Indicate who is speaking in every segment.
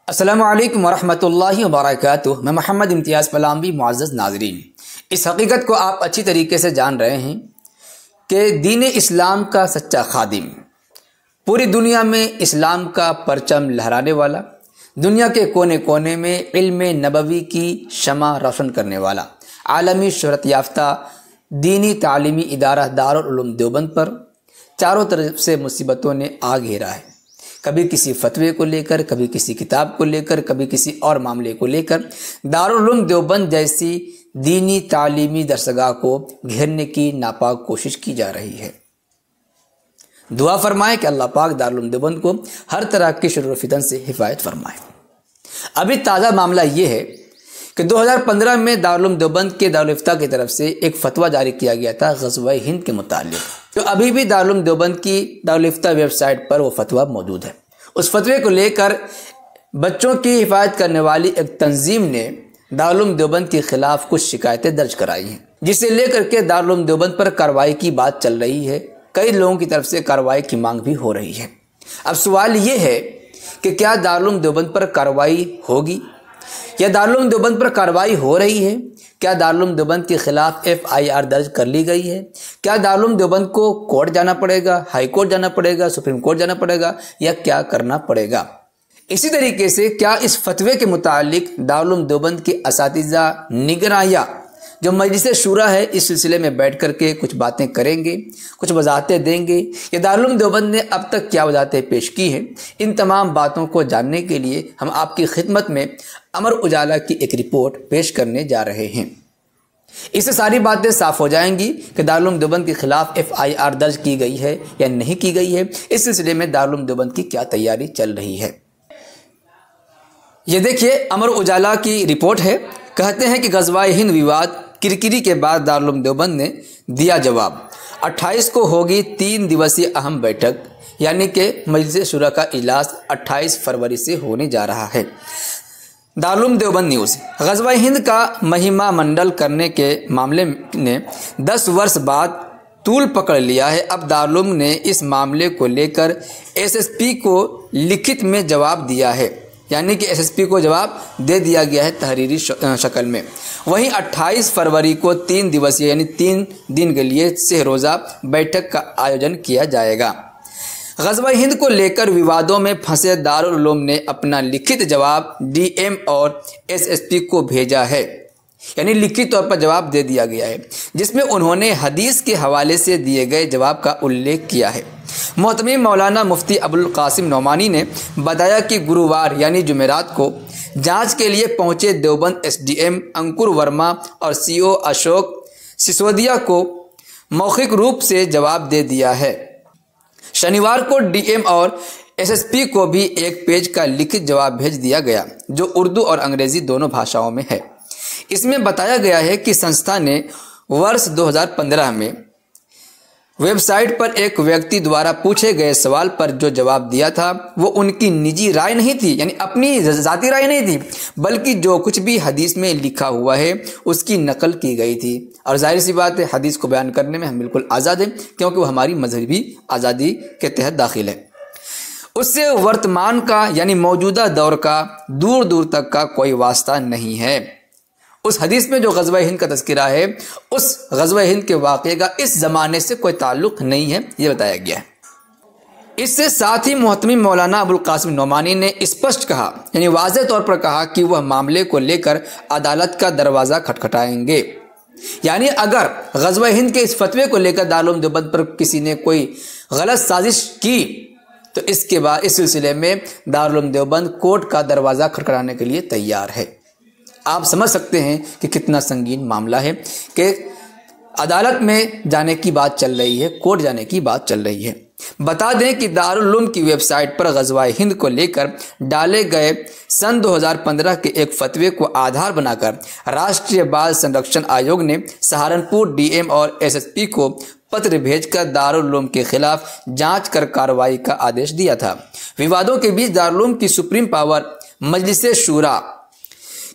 Speaker 1: अस्सलामु अलैकुम वरहमतुल्लाहि वबरकातुह। मैं मोहम्मद इम्तियाज़ पलामवी। मुअज़्ज़ज़ नाज़रीन, इस हकीकत को आप अच्छी तरीके से जान रहे हैं कि दीन इस्लाम का सच्चा खादिम, पूरी दुनिया में इस्लाम का परचम लहराने वाला, दुनिया के कोने कोने में इल्म नबवी की शमा रोशन करने वाला, आलमी शोहरत याफ्ता दीनी तालीमी इदारा दारुल उलूम देवबंद पर चारों तरफ से मुसीबतों ने आ घेरा है। कभी किसी फतवे को लेकर, कभी किसी किताब को लेकर, कभी किसी और मामले को लेकर दारुल उलूम देवबंद जैसी दीनी तालीमी दरसगाह को घेरने की नापाक कोशिश की जा रही है। दुआ फरमाएं कि अल्लाह पाक दारुल उलूम देवबंद को हर तरह के शर्र व फितन से हिफायत फरमाए। अभी ताज़ा मामला ये है कि 2015 में दारुल उलूम देवबंद के दारुल इफ्ता की तरफ से एक फतवा जारी किया गया था ग़ज़वा हिंद के मुतालिक, तो अभी भी दारुल उलूम देवबंद की दारुल इफ्ता वेबसाइट पर वो फतवा मौजूद है। उस फतवे को लेकर बच्चों की हिफाजत करने वाली एक तंजीम ने दारुल उलूम देवबंद के खिलाफ कुछ शिकायतें दर्ज कराई हैं, जिसे लेकर के दारुल उलूम देवबंद पर कार्रवाई की बात चल रही है। कई लोगों की तरफ से कार्रवाई की मांग भी हो रही है। अब सवाल ये है कि क्या दारुल उलूम देवबंद पर कार्रवाई होगी या दारुल उलूम देवबंद पर कार्रवाई हो रही है? क्या दारुल उलूम देवबंद के खिलाफ FIR दर्ज कर ली गई है? क्या दारुल उलूम देवबंद को कोर्ट जाना पड़ेगा, हाई कोर्ट जाना पड़ेगा, सुप्रीम कोर्ट जाना पड़ेगा, या क्या करना पड़ेगा? इसी तरीके से क्या इस फतवे के मुतालिक दारुल उलूम देवबंद के असातिज़ा निगराया जो मजलिस शूरा है इस सिलसिले में बैठ करके कुछ बातें करेंगे, कुछ वजाहतें देंगे, या दारुल उलूम देवबंद ने अब तक क्या वजाहतें पेश की हैं? इन तमाम बातों को जानने के लिए हम आपकी खिदमत में अमर उजाला की एक रिपोर्ट पेश करने जा रहे हैं। इससे सारी बातें साफ हो जाएंगी कि दारुल उलूम देवबंद के खिलाफ FIR दर्ज की गई है या नहीं की गई है। इस सिलसिले में दारुल उलूम देवबंद की क्या तैयारी चल रही है, ये देखिए अमर उजाला की रिपोर्ट है। कहते हैं कि ग़ज़वा हिंद विवाद किरकिरी के बाद दारुल उलूम देवबंद ने दिया जवाब। 28 को होगी 3 दिवसीय अहम बैठक, यानी कि मजलिस शूरा का इजलास 28 फरवरी से होने जा रहा है। दारुल उलूम देवबंद न्यूज़, ग़ज़वा हिंद का महिमा मंडल करने के मामले ने 10 वर्ष बाद तूल पकड़ लिया है। अब दारुल उलूम ने इस मामले को लेकर SSP को लिखित में जवाब दिया है, यानी कि SSP को जवाब दे दिया गया है तहरीरी शक्ल में। वहीं 28 फरवरी को 3 दिवसीय यानी 3 दिन के लिए सहरोज़ा बैठक का आयोजन किया जाएगा। ग़ज़वा हिंद को लेकर विवादों में फंसे दारुल उलूम ने अपना लिखित जवाब DM और SSP को भेजा है, यानी लिखित तौर पर जवाब दे दिया गया है, जिसमें उन्होंने हदीस के हवाले से दिए गए जवाब का उल्लेख किया है। मोहतरम मौलाना मुफ्ती अबुल कासिम नौमानी ने बताया कि गुरुवार यानी जुमेरात को जांच के लिए पहुंचे देवबंद SDM अंकुर वर्मा और CO अशोक सिसोदिया को मौखिक रूप से जवाब दे दिया है। शनिवार को DM और SSP को भी एक पेज का लिखित जवाब भेज दिया गया, जो उर्दू और अंग्रेज़ी दोनों भाषाओं में है। इसमें बताया गया है कि संस्था ने वर्ष 2015 में वेबसाइट पर एक व्यक्ति द्वारा पूछे गए सवाल पर जो जवाब दिया था वो उनकी निजी राय नहीं थी, यानी अपनी ज़ाती राय नहीं थी, बल्कि जो कुछ भी हदीस में लिखा हुआ है उसकी नकल की गई थी। और जाहिर सी बात है, हदीस को बयान करने में हम बिल्कुल आज़ाद हैं, क्योंकि वो हमारी मजहबी आज़ादी के तहत दाखिल है। उससे वर्तमान का यानी मौजूदा दौर का दूर दूर तक का कोई वास्ता नहीं है। उस हदीस में जो ग़ज़वा हिंद का तज़किरा है, उस ग़ज़वा हिंद के वाक़े का इस ज़माने से कोई ताल्लुक़ नहीं है, ये बताया गया है। इससे साथ ही मोहतरम मौलाना अबुल कासिम नौमानी ने स्पष्ट कहा, यानी वाज़ेह तौर पर कहा कि वह मामले को लेकर अदालत का दरवाज़ा खटखटाएंगे। यानी अगर ग़ज़वा हिंद के इस फतवे को लेकर दारुल उलूम देवबंद पर किसी ने कोई गलत साजिश की तो इसके बाद इस सिलसिले में दारुल उलूम देवबंद कोर्ट का दरवाज़ा खटखटाने के लिए तैयार है। आप समझ सकते हैं कि कितना संगीन मामला है कि अदालत में जाने की बात चल रही है, कोर्ट जाने की बात चल रही है। बता दें कि दारुल उलूम की वेबसाइट पर ग़ज़वा हिंद को लेकर डाले गए सन 2015 के एक फतवे को आधार बनाकर राष्ट्रीय बाल संरक्षण आयोग ने सहारनपुर DM और SSP को पत्र भेजकर दारुल उलूम के खिलाफ जांच कर कार्रवाई का आदेश दिया था। विवादों के बीच दारुल उलूम की सुप्रीम पावर मजलिस शूरा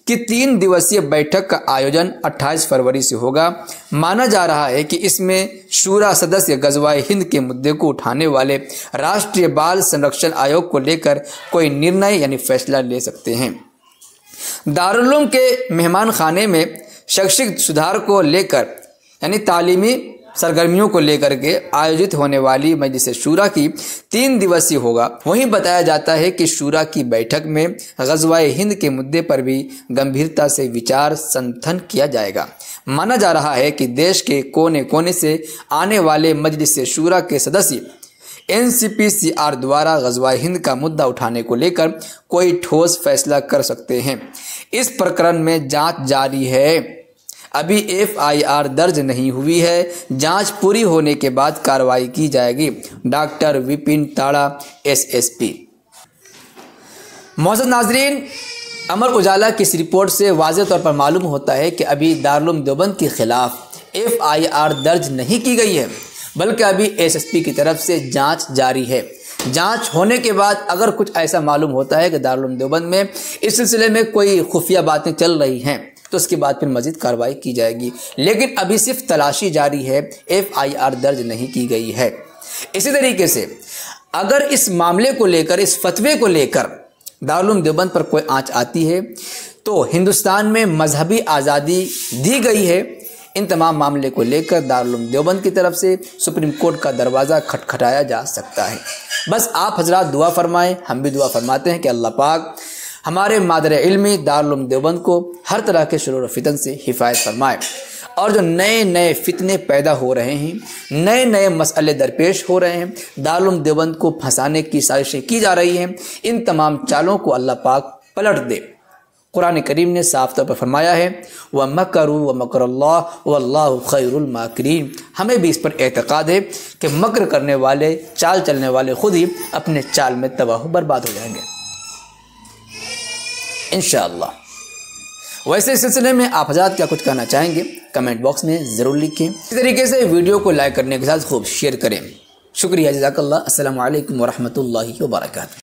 Speaker 1: कि 3 दिवसीय बैठक का आयोजन 28 फरवरी से होगा। माना जा रहा है कि इसमें शूरा सदस्य गज़वाए हिंद के मुद्दे को उठाने वाले राष्ट्रीय बाल संरक्षण आयोग को लेकर कोई निर्णय यानी फैसला ले सकते हैं। दारुल के मेहमान खाने में शैक्षिक सुधार को लेकर यानी तालीमी सरगर्मियों को लेकर के आयोजित होने वाली मजलिस शूरा की 3 दिवसीय होगा। वहीं बताया जाता है कि शूरा की बैठक में ग़ज़वाए हिंद के मुद्दे पर भी गंभीरता से विचार संथन किया जाएगा। माना जा रहा है कि देश के कोने कोने से आने वाले मजलिस शूरा के सदस्य NCPCR द्वारा ग़ज़वाए हिंद का मुद्दा उठाने को लेकर कोई ठोस फैसला कर सकते हैं। इस प्रकरण में जांच जारी है। अभी FIR दर्ज नहीं हुई है। जांच पूरी होने के बाद कार्रवाई की जाएगी। डॉक्टर विपिन ताड़ा SSP। मौजूद नाजरीन, अमर उजाला की इस रिपोर्ट से वाज़ेह तौर पर मालूम होता है कि अभी दारुल उलूम देवबंद के खिलाफ FIR दर्ज नहीं की गई है, बल्कि अभी SSP की तरफ से जांच जारी है। जांच होने के बाद अगर कुछ ऐसा मालूम होता है कि दारुल उलूम देवबंद में इस सिलसिले में कोई खुफिया बातें चल रही हैं तो उसके बाद फिर मज़ीद कार्रवाई की जाएगी। लेकिन अभी सिर्फ तलाशी जारी है, FIR दर्ज नहीं की गई है। इसी तरीके से अगर इस मामले को लेकर, इस फतवे को लेकर दारुल उलूम देवबंद पर कोई आंच आती है तो हिंदुस्तान में मजहबी आज़ादी दी गई है। इन तमाम मामले को लेकर दारुल उलूम देवबंद की तरफ से सुप्रीम कोर्ट का दरवाज़ा खटखटाया जा सकता है। बस आप हजरात दुआ फरमाएं, हम भी दुआ फरमाते हैं कि अल्लाह पाक हमारे मादर इल्मी दारुल उलूम देवबंद को हर तरह के शुरूर फितन से हिफायत फरमाए। और जो नए नए फितने पैदा हो रहे हैं, नए नए मसले दरपेश हो रहे हैं, दारुल उलूम देवबंद को फंसाने की साजिशें की जा रही हैं, इन तमाम चालों को अल्लाह पाक पलट दे। कुरान करीम ने साफ तौर पर फरमाया है व मकरू व मकरुल्लाह वल्लाहु खैरुल माकिरीन। हमें भी इस पर एतकाद है कि मकर करने वाले, चाल चलने वाले खुद ही अपने चाल में तबाह बर्बाद हो जाएंगे इंशाअल्लाह। वैसे इस सिलसिले में आप हज़रात क्या कुछ कहना चाहेंगे कमेंट बॉक्स में ज़रूर लिखें। इसी तरीके से वीडियो को लाइक करने के साथ खूब शेयर करें। शुक्रिया, जज़ाकल्लाह। अस्सलामु अलैकुम व रहमतुल्लाहि व बरकातुहू।